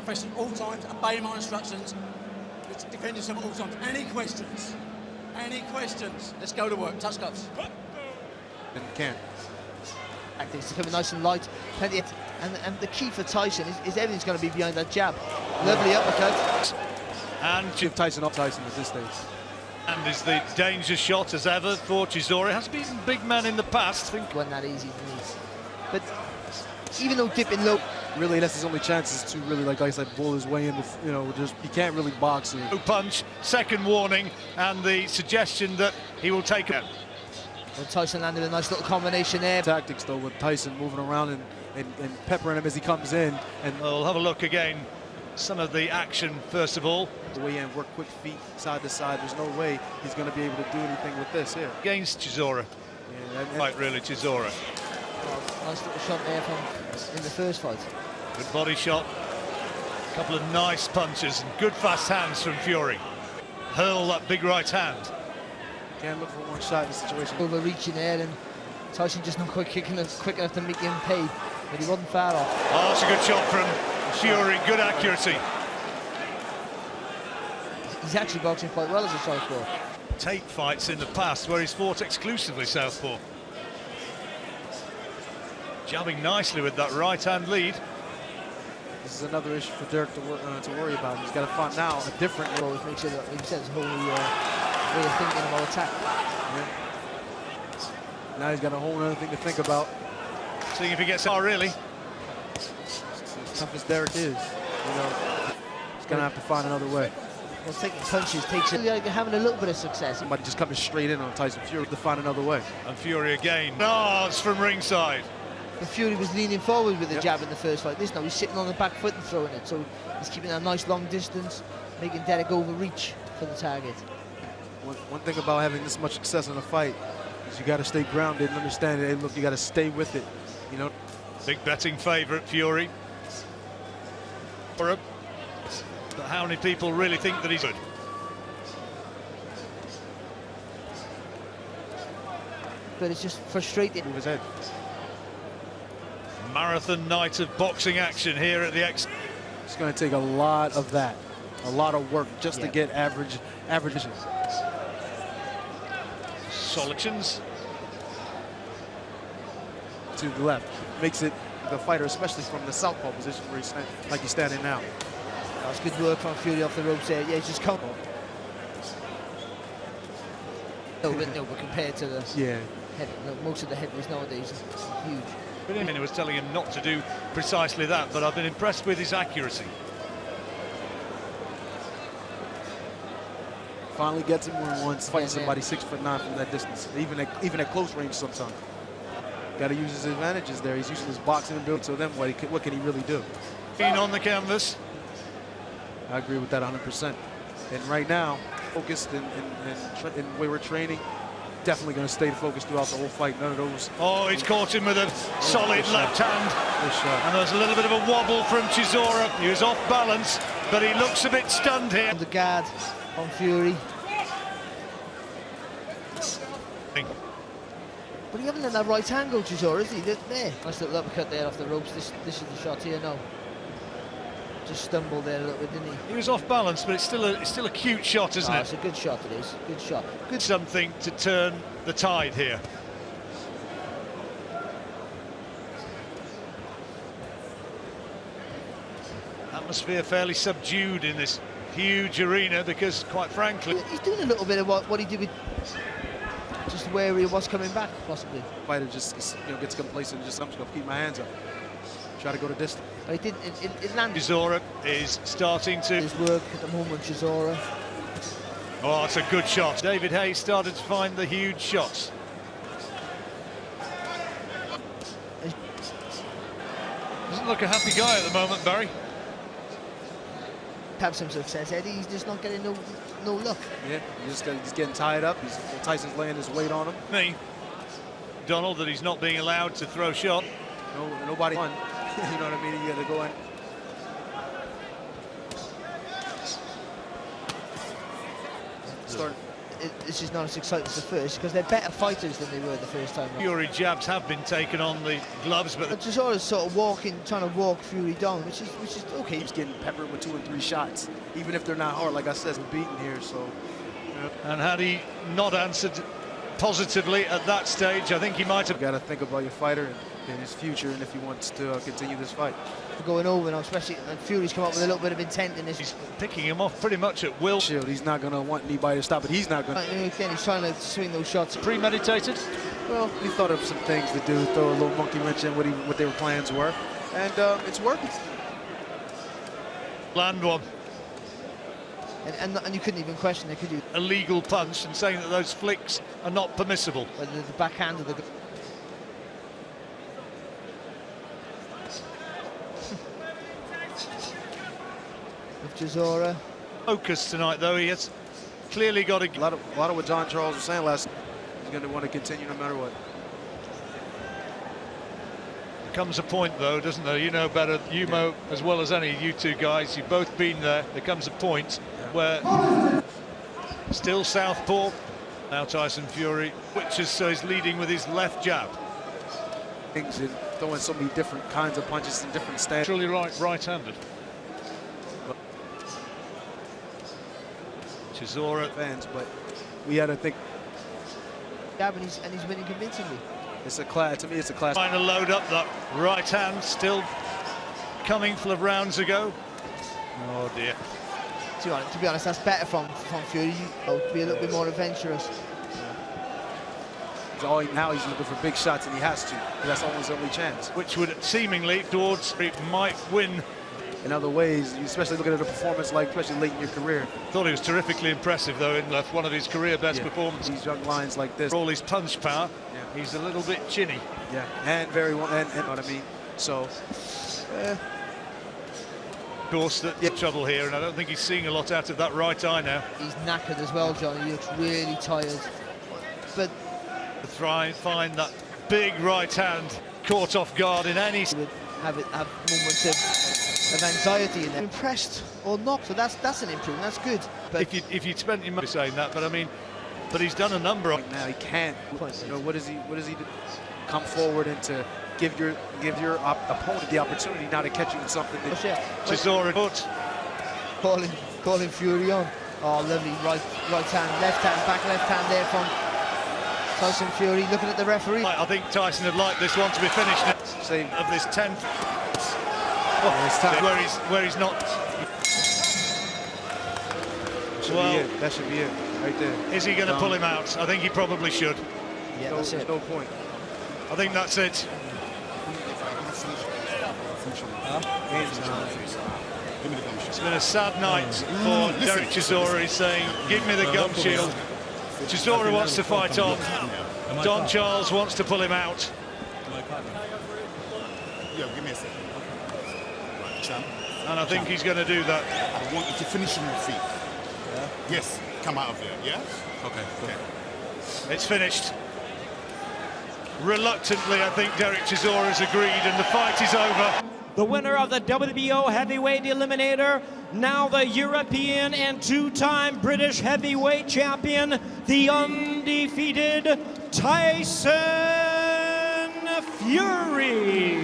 professional at all times, obey my instructions, defend yourself at all times. Any questions? Any questions? Let's go to work. Touch gloves. And can't. It's coming nice and light, plenty of, and the key for Tyson is everything's going to be behind that jab. Lovely uppercut. And give Tyson up at this stage. And is the danger shot as ever for Chisora. Has beaten big man in the past. Wasn't that easy for me. But even though dipping low, really that's his only chance is to really, like I said, bull his way in. You know, just he can't really box. Punch, second warning, and the suggestion that he will take it. And Tyson landed a nice little combination there. Tactics though, with Tyson moving around and peppering him as he comes in. And we'll have a look again. Some of the action first of all. The way in, work quick feet side to side. There's no way he's going to be able to do anything with this here. Against Chisora. Yeah, Quite really Chisora. Oh, nice little shot there from in the first fight. Good body shot. A couple of nice punches and good fast hands from Fury. Hurl that big right hand. Can't look for one shot in the situation. Overreaching there, and Tyson just not quite quick enough to make him pay, but he wasn't far off. Oh, it's a good shot from Fury, good accuracy. He's actually boxing quite well as a southpaw. Tape fights in the past where he's fought exclusively southpaw. Jabbing nicely with that right hand lead. This is another issue for Dereck to worry about. He's got to find now a different. Always make sure that he says whole way of thinking about attack. Yeah. Now he's got a whole other thing to think about. Seeing if he gets out, really. As tough as Dereck is, you know, he's going to have to find another way. Well, taking punches takes it. Like having a little bit of success. Somebody just coming straight in on Tyson Fury to find another way. And Fury again. No, it's from ringside. But Fury was leaning forward with the jab in the first fight. This now he's sitting on the back foot and throwing it. So he's keeping a nice long distance, making Dereck overreach for the target. One thing about having this much success in a fight is you got to stay grounded and understand it. Hey, look, you got to stay with it. You know. Big betting favourite, Fury. But how many people really think that he's good? But it's just frustrating. Move his head. Marathon night of boxing action here at the X. It's going to take a lot of that, a lot of work just to get average. Selections to the left makes it the fighter, especially from the southpaw position where he's like he's standing now. That's good work from Fury off the ropes there. Yeah, he's just come. No, but compared to the head, most of the heavyweights nowadays are huge. But was telling him not to do precisely that, but I've been impressed with his accuracy. Finally gets him where he wants, fighting somebody 6'9" from that distance, even at close range sometimes. Got to use his advantages there. He's using his boxing ability, so then what can he really do? Being on the canvas. I agree with that 100%. And right now, focused in where we're training, definitely going to stay focused throughout the whole fight. None of those. Oh, he's caught him with a solid left hand. And there's a little bit of a wobble from Chisora. He was off balance, but he looks a bit stunned here. The guard on Fury. But he hasn't let that right hand go, Chisora, is he? There. Nice little uppercut there off the ropes. This is the shot here now. Just stumbled there a little bit, didn't he? He was off balance, but it's still a cute shot, isn't it? It's a good shot, it is. Good shot. Good. Something to turn the tide here. Atmosphere fairly subdued in this huge arena because, quite frankly, he's doing a little bit of what he did with just where he was coming back, possibly. Fighter just gets complacent and just I'm just going to keep my hands up. Try to go to distance. But he did. It landed. Chisora is starting to. His work at the moment, Chisora. Oh, it's a good shot. David Hayes started to find the huge shots. Doesn't look a happy guy at the moment, Barry. Have some success, Eddie. He's just not getting no luck. Yeah, he's getting tied up. Tyson's laying his weight on him. Donald, that he's not being allowed to throw shot. Nobody won. You know what I mean? You got to go in. this is not as exciting as the first, because they're better fighters than they were the first time. Fury jabs have been taken on the gloves, but Chisora's sort of trying to walk Fury down, which is okay. He's getting peppered with 2 and 3 shots, even if they're not hard. Like I said, we're beaten here, so. And had he not answered positively at that stage, I think he might have. Got to think about your fighter and his future, and if he wants to continue this fight. Going over now, especially, and Fury's come up with a little bit of intent in this. He's picking him off pretty much at will. Shield, he's not going to want anybody to stop it. He's not going to. Again, he's trying to swing those shots. Premeditated? Well, he thought of some things to do, throw a little monkey wrench in what their plans were, and it's working. Land one. And you couldn't even question it, could you? A legal punch, and saying that those flicks are not permissible. Whether the backhand or the... With Chisora. Focus tonight, though. He has clearly got a lot of what John Charles was saying last. He's going to want to continue no matter what. There comes a point, though, doesn't there? You know better, you know as well as any, you two guys. You've both been there. There comes a point where still southpaw. Now Tyson Fury, which is so he's leading with his left jab. Things in throwing so many different kinds of punches in different stances. Truly right-handed. Chisora fans, but we had to think. Yeah, and he's winning convincingly. It's a class. To me, it's a class. Trying to load up that right hand, still coming full of rounds ago. Oh dear. To be honest, that's better from Fury. To be a little bit more adventurous. Now he's looking for big shots, and he has to. That's almost his only chance. Which would seemingly towards might win. In other ways, especially looking at a performance like, especially late in your career. Thought he was terrifically impressive, though, in one of his career best performances. These young lions like this. For all his punch power, he's a little bit chinny. Yeah, and very well, and what I mean. So, of course, the trouble here, and I don't think he's seeing a lot out of that right eye now. He's knackered as well, John. He looks really tired. But to try and find that big right hand caught off guard in any. Would have moments of anxiety in there. Impressed or not, so that's an improvement. That's good. But if you'd spent your money saying that, but I mean, but he's done a number of. Now he can't. You know, what does he do? Come forward and to give your opponent the opportunity now to catch you in something. Chisora calling Fury on. Oh, lovely right hand, left hand, back left hand there from Tyson Fury. Looking at the referee. I think Tyson would like this one to be finished of this 10th. Where he's not. That should be it, right there. Is he going to pull him out? I think he probably should. Yeah, that's it. No point. I think that's it. It's been a sad night for Dereck Chisora. He's saying, give me the gum shield. Chisora wants to fight on. Don Charles wants to pull him out. Yeah, give me a second. Champ. And I think he's going to do that. I want you to finish on your feet. Yeah? Yes, come out of there, yeah? Okay. It's finished. Reluctantly, I think Dereck Chisora has agreed, and the fight is over. The winner of the WBO heavyweight eliminator, now the European and two-time British heavyweight champion, the undefeated Tyson Fury.